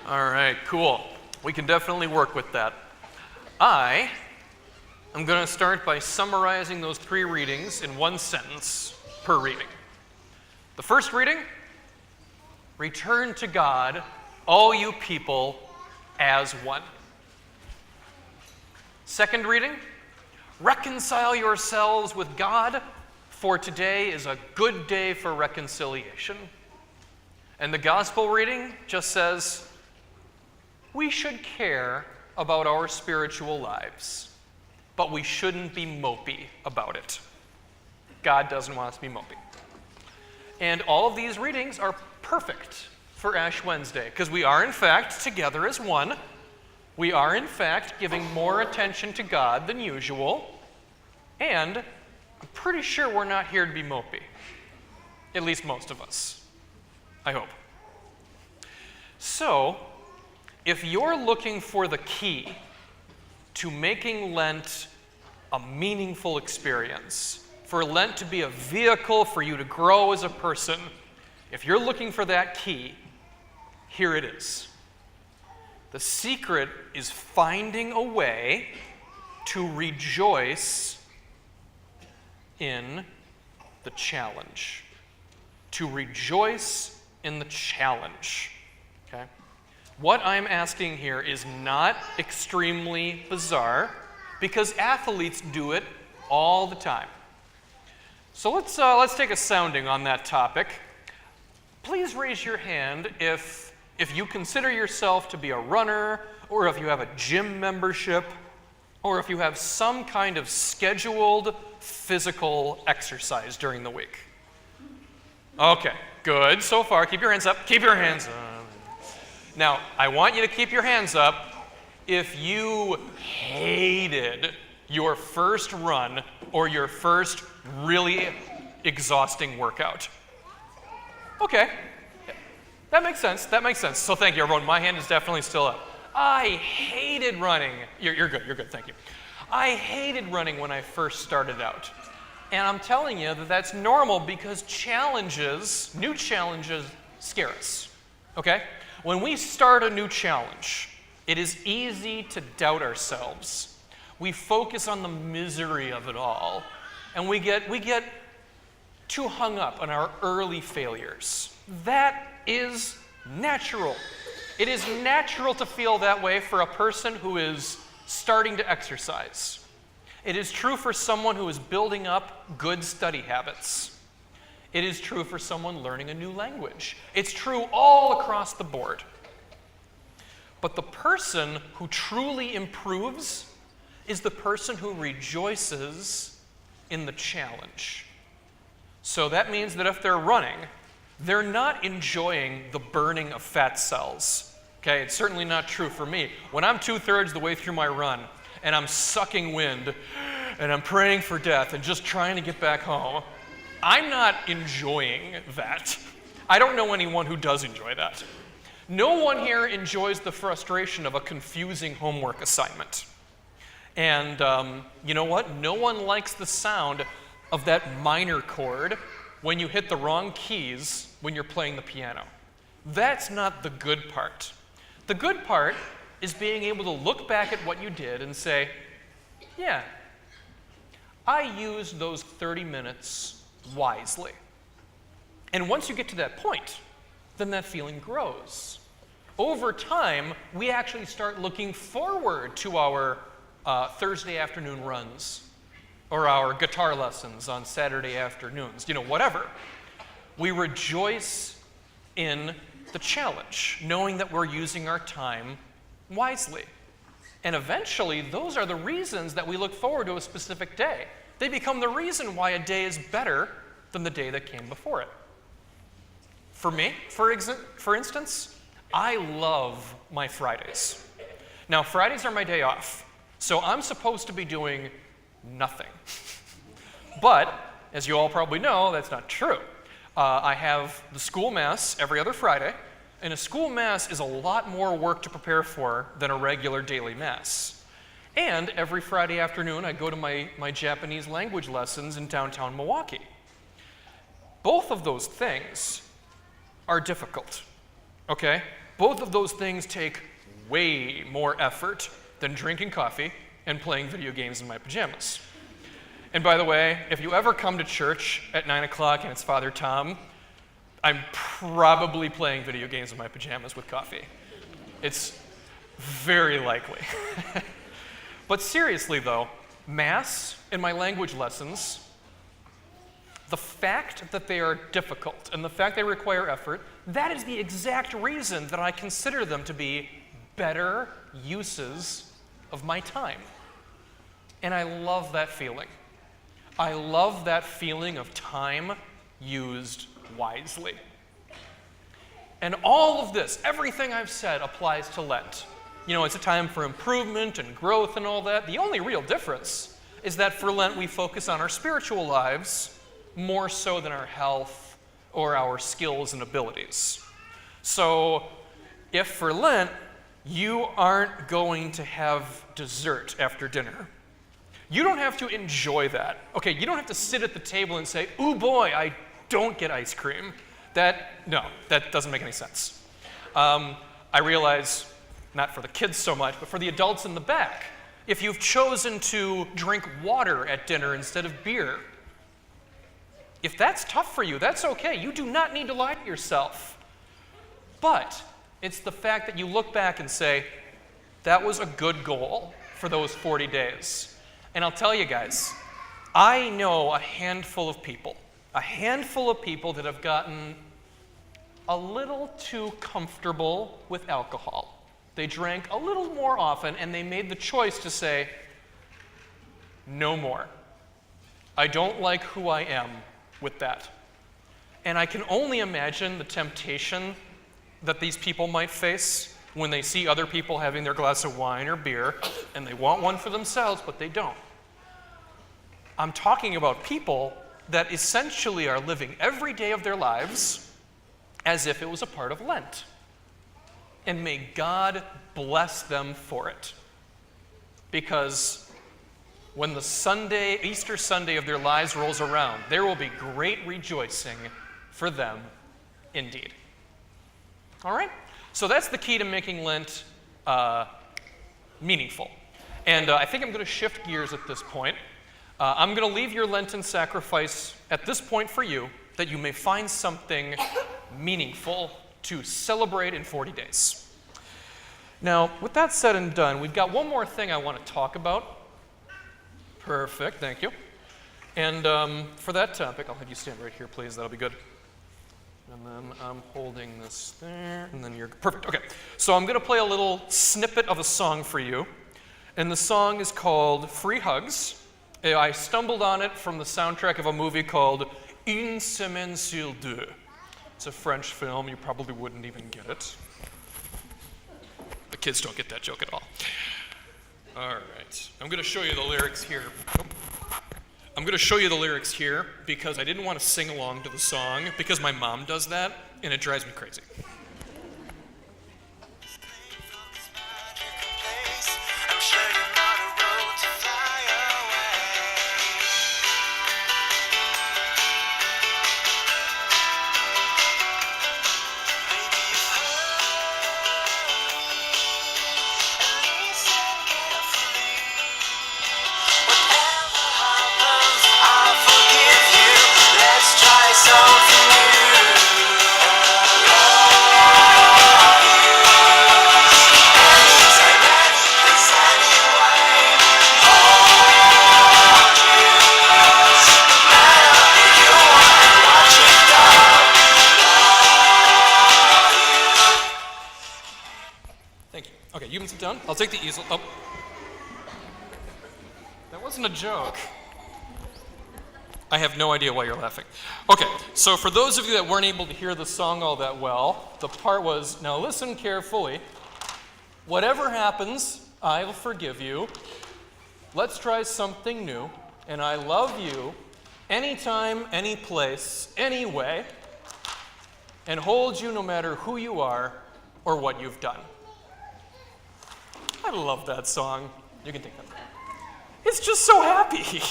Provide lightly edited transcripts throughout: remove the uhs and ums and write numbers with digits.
All right, cool. We can definitely work with that. I am going to start by summarizing those 3 readings in 1 sentence per reading. The first reading, return to God, all you people, as one. Second reading, reconcile yourselves with God, for today is a good day for reconciliation. And the gospel reading just says, we should care about our spiritual lives, but we shouldn't be mopey about it. God doesn't want us to be mopey. And all of these readings are perfect for Ash Wednesday, because we are in fact together as one. We are in fact giving more attention to God than usual, and I'm pretty sure we're not here to be mopey. At least most of us. I hope. So, if you're looking for the key to making Lent a meaningful experience, for Lent to be a vehicle for you to grow as a person, if you're looking for that key, here it is. The secret is finding a way to rejoice in the challenge. To rejoice in the challenge. Okay? What I'm asking here is not extremely bizarre, because athletes do it all the time. So let's take a sounding on that topic. Please raise your hand if you consider yourself to be a runner, or if you have a gym membership, or if you have some kind of scheduled physical exercise during the week. Okay, good. So far, keep your hands up. Keep your hands up. Now, I want you to keep your hands up if you hated your first run or your first really exhausting workout. Okay, that makes sense. That makes sense. So thank you, everyone. My hand is definitely still up. I hated running. You're good. You're good. Thank you. I hated running when I first started out. And I'm telling you that that's normal, because new challenges scare us. Okay? When we start a new challenge, it is easy to doubt ourselves. We focus on the misery of it all, and we get too hung up on our early failures. That is natural. It is natural to feel that way for a person who is starting to exercise. It is true for someone who is building up good study habits. It is true for someone learning a new language. It's true all across the board. But the person who truly improves is the person who rejoices in the challenge. So that means that if they're running, they're not enjoying the burning of fat cells. Okay, it's certainly not true for me. When I'm 2/3 the way through my run, and I'm sucking wind, and I'm praying for death, and just trying to get back home, I'm not enjoying that. I don't know anyone who does enjoy that. No one here enjoys the frustration of a confusing homework assignment. And you know what? No one likes the sound of that minor chord when you hit the wrong keys when you're playing the piano. That's not the good part. The good part is being able to look back at what you did and say, yeah, I used those 30 minutes wisely. And once you get to that point, then that feeling grows. Over time, we actually start looking forward to our Thursday afternoon runs, or our guitar lessons on Saturday afternoons, whatever. We rejoice in the challenge, knowing that we're using our time wisely. And eventually, those are the reasons that we look forward to a specific day. They become the reason why a day is better than the day that came before it. For me, for instance, I love my Fridays. Now, Fridays are my day off, so I'm supposed to be doing nothing. But, as you all probably know, that's not true. I have the school mass every other Friday, and a school mass is a lot more work to prepare for than a regular daily mass. And every Friday afternoon, I go to my Japanese language lessons in downtown Milwaukee. Both of those things are difficult, okay? Both of those things take way more effort than drinking coffee and playing video games in my pajamas. And by the way, if you ever come to church at 9 o'clock and it's Father Tom, I'm probably playing video games in my pajamas with coffee. It's very likely. But seriously though, Mass and my language lessons, the fact that they are difficult and the fact they require effort, that is the exact reason that I consider them to be better uses of my time. And I love that feeling. I love that feeling of time used wisely. And all of this, everything I've said, applies to Lent. You know, it's a time for improvement and growth and all that. The only real difference is that for Lent we focus on our spiritual lives more so than our health or our skills and abilities. So if for Lent you aren't going to have dessert after dinner, you don't have to enjoy that. Okay, you don't have to sit at the table and say, ooh boy, I don't get ice cream. No, that doesn't make any sense. I realize, not for the kids so much, but for the adults in the back, if you've chosen to drink water at dinner instead of beer, if that's tough for you, that's okay. You do not need to lie to yourself. But it's the fact that you look back and say, that was a good goal for those 40 days. And I'll tell you guys, I know a handful of people that have gotten a little too comfortable with alcohol. They drank a little more often and they made the choice to say, no more. I don't like who I am with that. And I can only imagine the temptation that these people might face when they see other people having their glass of wine or beer and they want one for themselves, but they don't. I'm talking about people that essentially are living every day of their lives as if it was a part of Lent. And may God bless them for it. Because when the Easter Sunday of their lives rolls around, there will be great rejoicing for them indeed. All right? So that's the key to making Lent meaningful. And I think I'm going to shift gears at this point. I'm going to leave your Lenten sacrifice at this point for you, that you may find something meaningful to celebrate in 40 days. Now, with that said and done, we've got one more thing I want to talk about. Perfect, thank you. And for that topic, I'll have you stand right here, please. That'll be good. And then I'm holding this there, and then you're perfect. Okay, so I'm going to play a little snippet of a song for you. And the song is called Free Hugs. I stumbled on it from the soundtrack of a movie called Une Semaine sur Deux. It's a French film. You probably wouldn't even get it. The kids don't get that joke at all. All right. I'm going to show you the lyrics here. I'm going to show you the lyrics here because I didn't want to sing along to the song because my mom does that and it drives me crazy. Down. I'll take the easel. Oh. That wasn't a joke. I have no idea why you're laughing. Okay, so for those of you that weren't able to hear the song all that well, the part was, now listen carefully. Whatever happens, I'll forgive you. Let's try something new. And I love you anytime, any place, anyway. And hold you no matter who you are or what you've done. I love that song. You can take that. It's just so happy.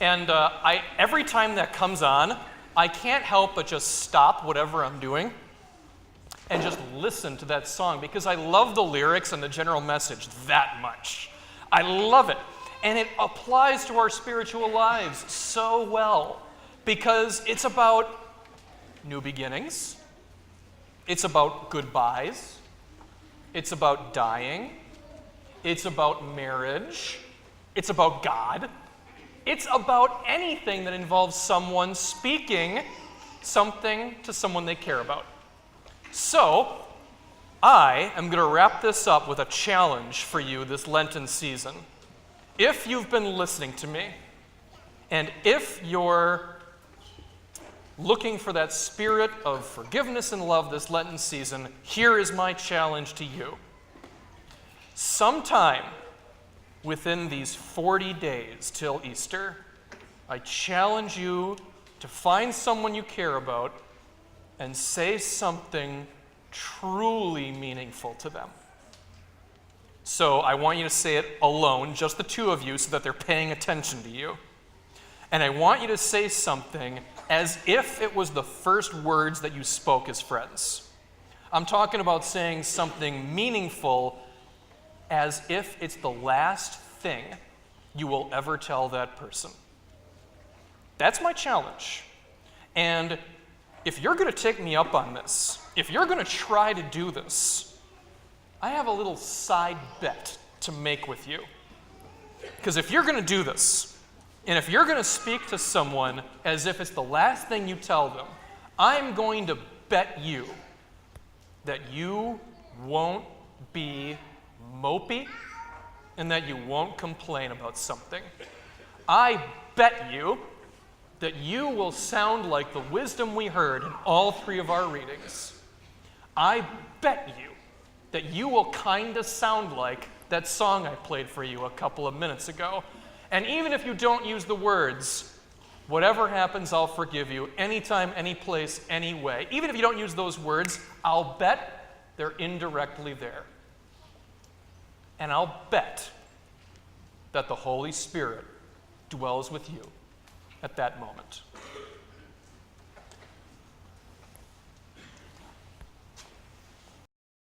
and every time that comes on, I can't help but just stop whatever I'm doing and just listen to that song because I love the lyrics and the general message that much. I love it. And it applies to our spiritual lives so well because it's about new beginnings. It's about goodbyes. It's about dying. It's about marriage. It's about God. It's about anything that involves someone speaking something to someone they care about. So, I am going to wrap this up with a challenge for you this Lenten season. If you've been listening to me, and if you're looking for that spirit of forgiveness and love this Lenten season, here is my challenge to you. Sometime within these 40 days till Easter, I challenge you to find someone you care about and say something truly meaningful to them. So I want you to say it alone, just the two of you, so that they're paying attention to you. And I want you to say something as if it was the first words that you spoke as friends. I'm talking about saying something meaningful as if it's the last thing you will ever tell that person. That's my challenge. And if you're going to take me up on this, if you're going to try to do this, I have a little side bet to make with you. Because if you're going to do this, and if you're going to speak to someone as if it's the last thing you tell them, I'm going to bet you that you won't be mopey and that you won't complain about something. I bet you that you will sound like the wisdom we heard in all three of our readings. I bet you that you will kind of sound like that song I played for you a couple of minutes ago. And even if you don't use the words, whatever happens, I'll forgive you, anytime, any place, any way. Even if you don't use those words, I'll bet they're indirectly there. And I'll bet that the Holy Spirit dwells with you at that moment.